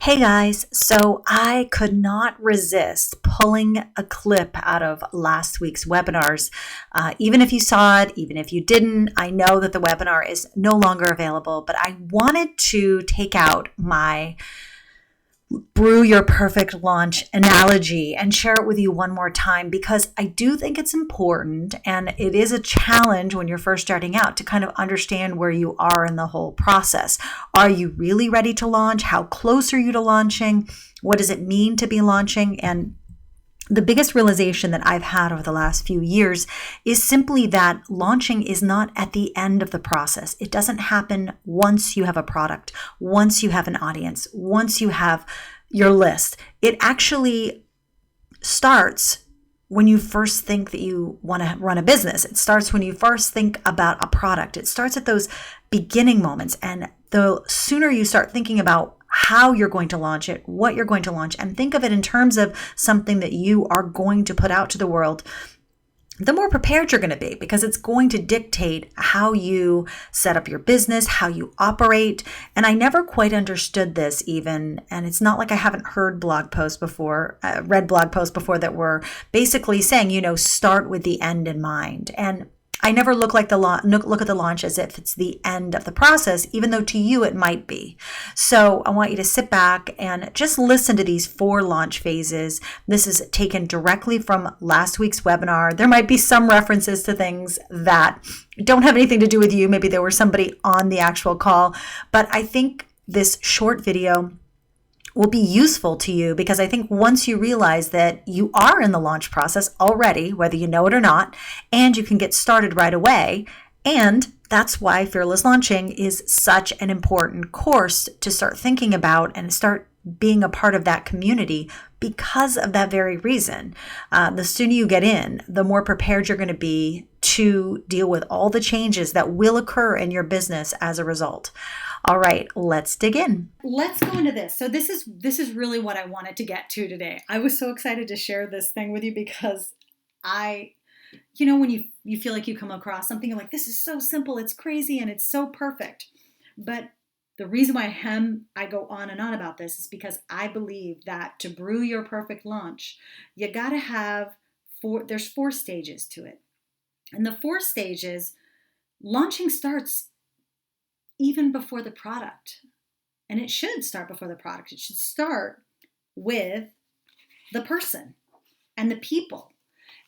Hey guys, so I could not resist pulling a clip out of last week's webinars. Even if you saw it, even if you didn't, I know that the webinar is no longer available, but I wanted to take out my brew your perfect launch analogy and share it with you one more time because I do think it's important and it is a challenge when you're first starting out to kind of understand where you are in the whole process. Are you really ready to launch? How close are you to launching? What does it mean to be launching? And the biggest realization that I've had over the last few years is simply that launching is not at the end of the process. It doesn't happen once you have a product, once you have an audience, once you have your list. It actually starts when you first think that you want to run a business. It starts when you first think about a product. It starts at those beginning moments. And the sooner you start thinking about how you're going to launch it, what you're going to launch, and think of it in terms of something that you are going to put out to the world, the more prepared you're going to be because it's going to dictate how you set up your business, how you operate. And I never quite understood this even. And it's not like I haven't heard blog posts before, read blog posts before that were basically saying, start with the end in mind. And I never look at the launch as if it's the end of the process, even though to you it might be. So I want you to sit back and just listen to these 4 launch phases. This is taken directly from last week's webinar. There might be some references to things that don't have anything to do with you. Maybe there was somebody on the actual call, but I think this short video will be useful to you because I think once you realize that you are in the launch process already, whether you know it or not, and you can get started right away, and that's why Fearless Launching is such an important course to start thinking about and start being a part of that community because of that very reason. The sooner you get in, the more prepared you're going to be to deal with all the changes that will occur in your business as a result. All right, let's dig in. Let's go into this. So this is really what I wanted to get to today. I was so excited to share this thing with you because when you feel like you come across something, you're like, this is so simple, it's crazy, and it's so perfect. But the reason why I go on and on about this is because I believe that to brew your perfect launch, you got to have there's 4 stages to it. And the 4 stages, launching starts even before the product. And it should start before the product. It should start with the person and the people.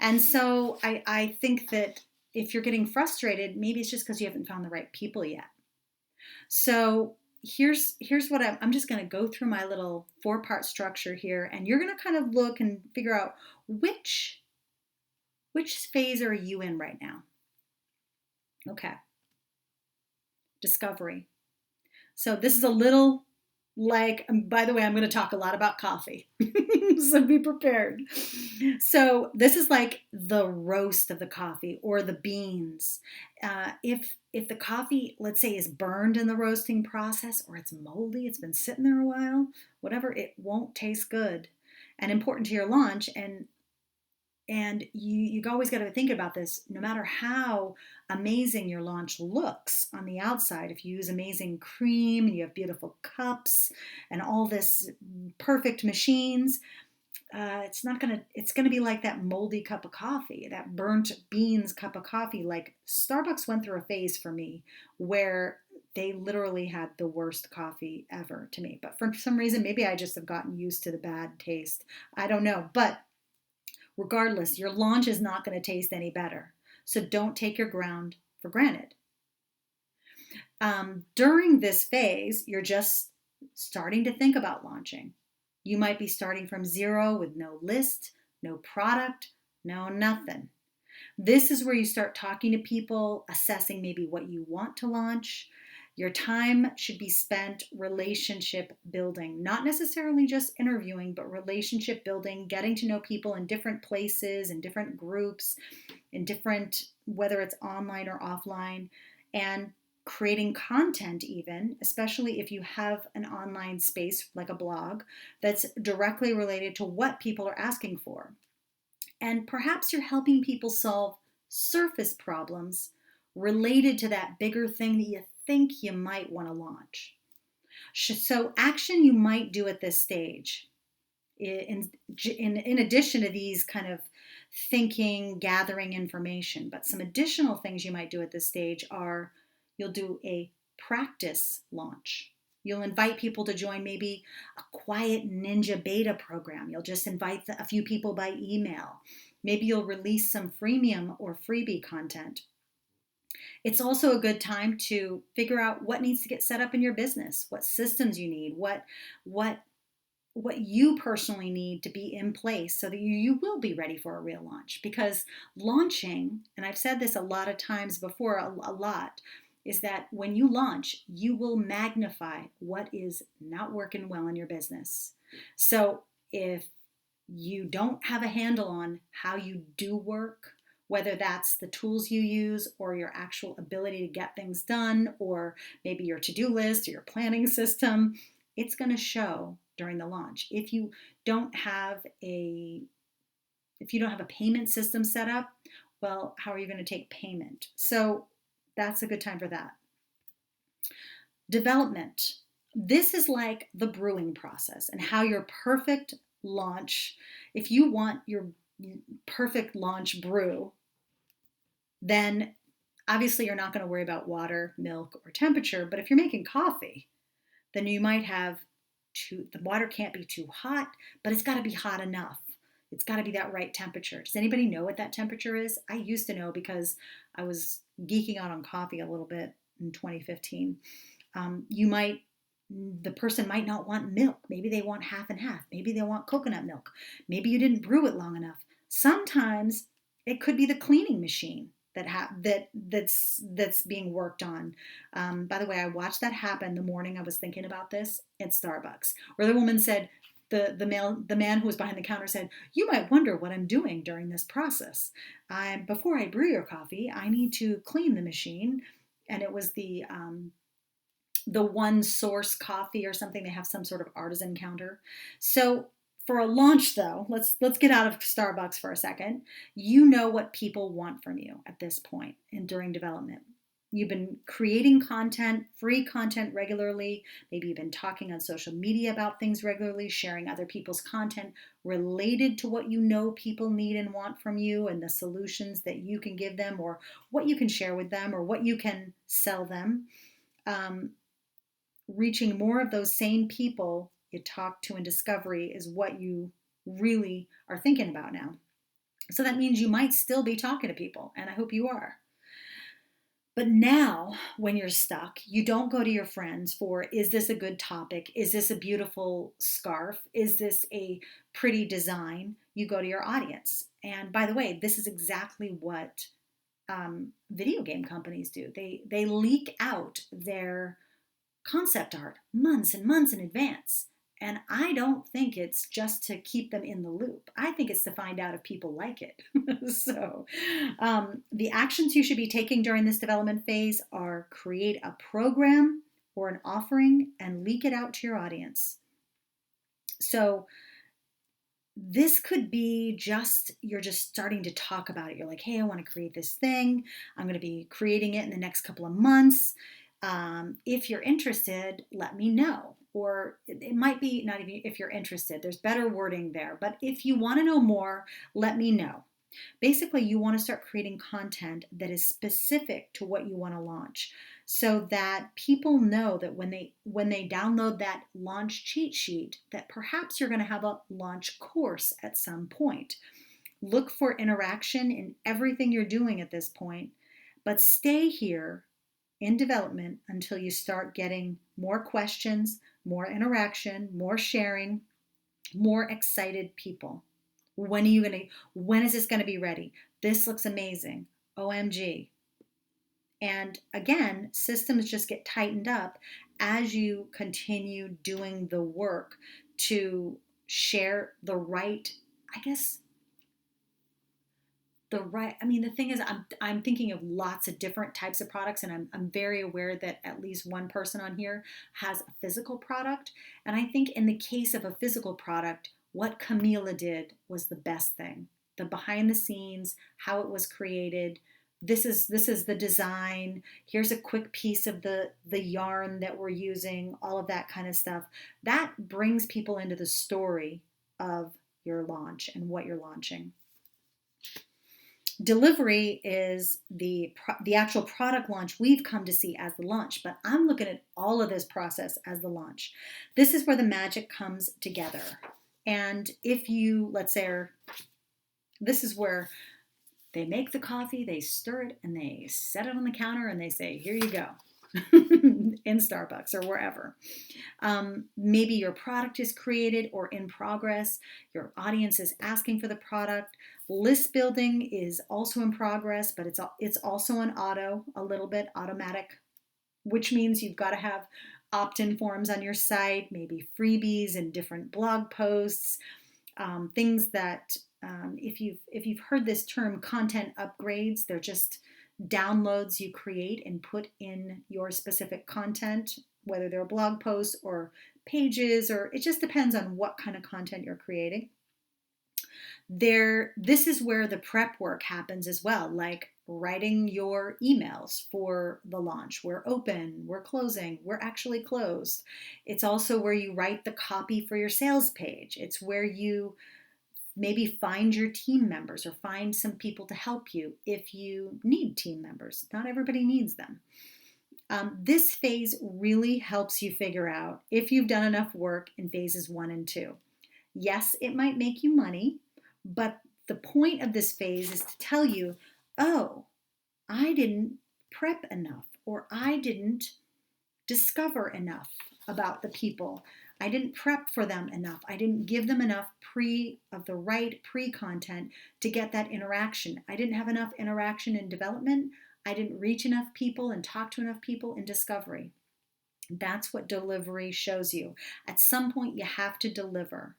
And so I think that if you're getting frustrated, maybe it's just because you haven't found the right people yet. So here's what I'm just going to go through my little 4-part structure here, and you're going to kind of look and figure out which phase are you in right now. Okay. Discovery. So this is a little like, by the way, I'm going to talk a lot about coffee. So be prepared. So this is like the roast of the coffee or the beans. If the coffee, let's say, is burned in the roasting process or it's moldy, it's been sitting there a while, whatever, it won't taste good. And important to your launch, and you always got to think about this, no matter how amazing your launch looks on the outside. If you use amazing cream and you have beautiful cups and all this perfect machines, it's going to be like that moldy cup of coffee, that burnt beans cup of coffee. Like Starbucks went through a phase for me where they literally had the worst coffee ever to me. But for some reason, maybe I just have gotten used to the bad taste. I don't know. But regardless, your launch is not going to taste any better. So don't take your ground for granted. During this phase, you're just starting to think about launching. You might be starting from 0 with no list, no product, no nothing. This is where you start talking to people, assessing maybe what you want to launch. Your time should be spent relationship building, not necessarily just interviewing, but relationship building, getting to know people in different places, in different groups, whether it's online or offline, and creating content even, especially if you have an online space like a blog that's directly related to what people are asking for. And perhaps you're helping people solve surface problems related to that bigger thing that you think you might want to launch. So action you might do at this stage, in addition to these kind of thinking, gathering information, but some additional things you might do at this stage are you'll do a practice launch. You'll invite people to join maybe a quiet ninja beta program. You'll just invite a few people by email. Maybe you'll release some freemium or freebie content. It's also a good time to figure out what needs to get set up in your business, what systems you need, what you personally need to be in place so that you will be ready for a real launch. Because launching, and I've said this a lot of times before, a lot, is that when you launch, you will magnify what is not working well in your business. So if you don't have a handle on how you do work, whether that's the tools you use or your actual ability to get things done, or maybe your to-do list or your planning system, it's going to show during the launch. If you don't have a payment system set up, well, how are you going to take payment? So that's a good time for that. Development. This is like the brewing process and how your perfect launch, if you want your perfect launch brew, then obviously you're not going to worry about water, milk, or temperature. But if you're making coffee, then you might have the water can't be too hot, but it's got to be hot enough. It's got to be that right temperature. Does anybody know what that temperature is? I used to know because I was geeking out on coffee a little bit in 2015. The person might not want milk. Maybe they want half and half. Maybe they want coconut milk. Maybe you didn't brew it long enough. Sometimes it could be the cleaning machine that's being worked on. By the way, I watched that happen the morning I was thinking about this at Starbucks, where the woman said, the man who was behind the counter said, "You might wonder what I'm doing during this process. Before I brew your coffee, I need to clean the machine." And it was the One Source Coffee or something. They have some sort of artisan counter. So for a launch, though, let's get out of Starbucks for a second. You know what people want from you at this point and during development. You've been creating content, free content regularly. Maybe you've been talking on social media about things regularly, sharing other people's content related to what you know people need and want from you and the solutions that you can give them or what you can share with them or what you can sell them. Reaching more of those same people you talk to in discovery is what you really are thinking about now. So that means you might still be talking to people, and I hope you are. But now, when you're stuck, you don't go to your friends for, is this a good topic? Is this a beautiful scarf? Is this a pretty design? You go to your audience. And by the way, this is exactly what video game companies do. They leak out their concept art months and months in advance. And I don't think it's just to keep them in the loop. I think it's to find out if people like it. So the actions you should be taking during this development phase are create a program or an offering and leak it out to your audience. So this could be you're just starting to talk about it. You're like, hey, I want to create this thing. I'm going to be creating it in the next couple of months. If you're interested, let me know. Or it might be not even if you're interested. There's better wording there. But if you want to know more, let me know. Basically, you want to start creating content that is specific to what you want to launch so that people know that when they download that launch cheat sheet, that perhaps you're going to have a launch course at some point. Look for interaction in everything you're doing at this point, but stay here in development until you start getting more questions, more interaction, more sharing, more excited people. When is this going to be ready? This looks amazing. OMG. And again, systems just get tightened up as you continue doing the work to share the right, the thing is, I'm thinking of lots of different types of products, and I'm very aware that at least one person on here has a physical product. And I think in the case of a physical product, what Camila did was the best thing. The behind the scenes, how it was created, this is the design. Here's a quick piece of the yarn that we're using, all of that kind of stuff. That brings people into the story of your launch and what you're launching. Delivery is the actual product launch we've come to see as the launch, but I'm looking at all of this process as the launch. This is where the magic comes together. And if you, let's say, this is where they make the coffee, they stir it, and they set it on the counter, and they say, here you go, in Starbucks or wherever. Maybe your product is created or in progress. Your audience is asking for the product. List building is also in progress, but it's also on auto, a little bit automatic, which means you've got to have opt-in forms on your site, maybe freebies and different blog posts, things that if you've heard this term content upgrades, they're just downloads you create and put in your specific content, whether they're blog posts or pages, or it just depends on what kind of content you're creating. This is where the prep work happens as well, like writing your emails for the launch. We're open, we're closing, we're actually closed. It's also where you write the copy for your sales page. It's where you maybe find your team members or find some people to help you if you need team members. Not everybody needs them. This phase really helps you figure out if you've done enough work in phases 1 and 2. Yes, it might make you money, but the point of this phase is to tell you, oh, I didn't prep enough, or I didn't discover enough about the people. I didn't prep for them enough. I didn't give them enough the right pre-content to get that interaction. I didn't have enough interaction in development. I didn't reach enough people and talk to enough people in discovery. That's what delivery shows you. At some point, you have to deliver.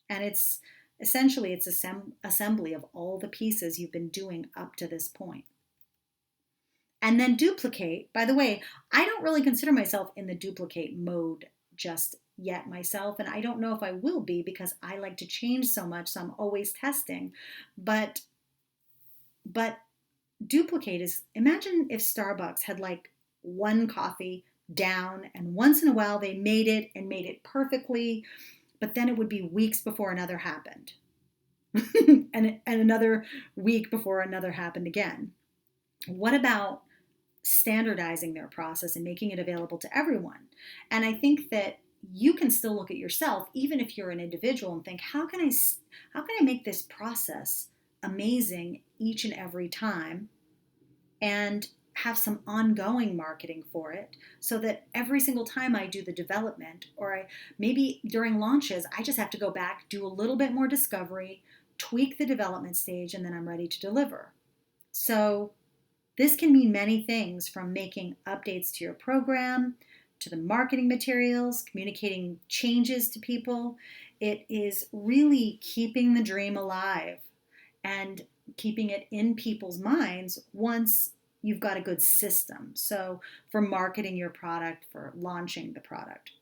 And it's essentially assembly of all the pieces you've been doing up to this point. And then duplicate. By the way, I don't really consider myself in the duplicate mode just yet myself, and I don't know if I will be because I like to change so much, so I'm always testing. But duplicate is, imagine if Starbucks had like one coffee down, and once in a while they made it perfectly, but then it would be weeks before another happened. and another week before another happened again. What about standardizing their process and making it available to everyone? And I think that you can still look at yourself, even if you're an individual, and think, how can I make this process amazing each and every time, and have some ongoing marketing for it, so that every single time I do the development, or maybe during launches, I just have to go back, do a little bit more discovery, tweak the development stage, and then I'm ready to deliver. So this can mean many things, from making updates to your program, to the marketing materials, communicating changes to people. It is really keeping the dream alive and keeping it in people's minds once you've got a good system. So for marketing your product, for launching the product.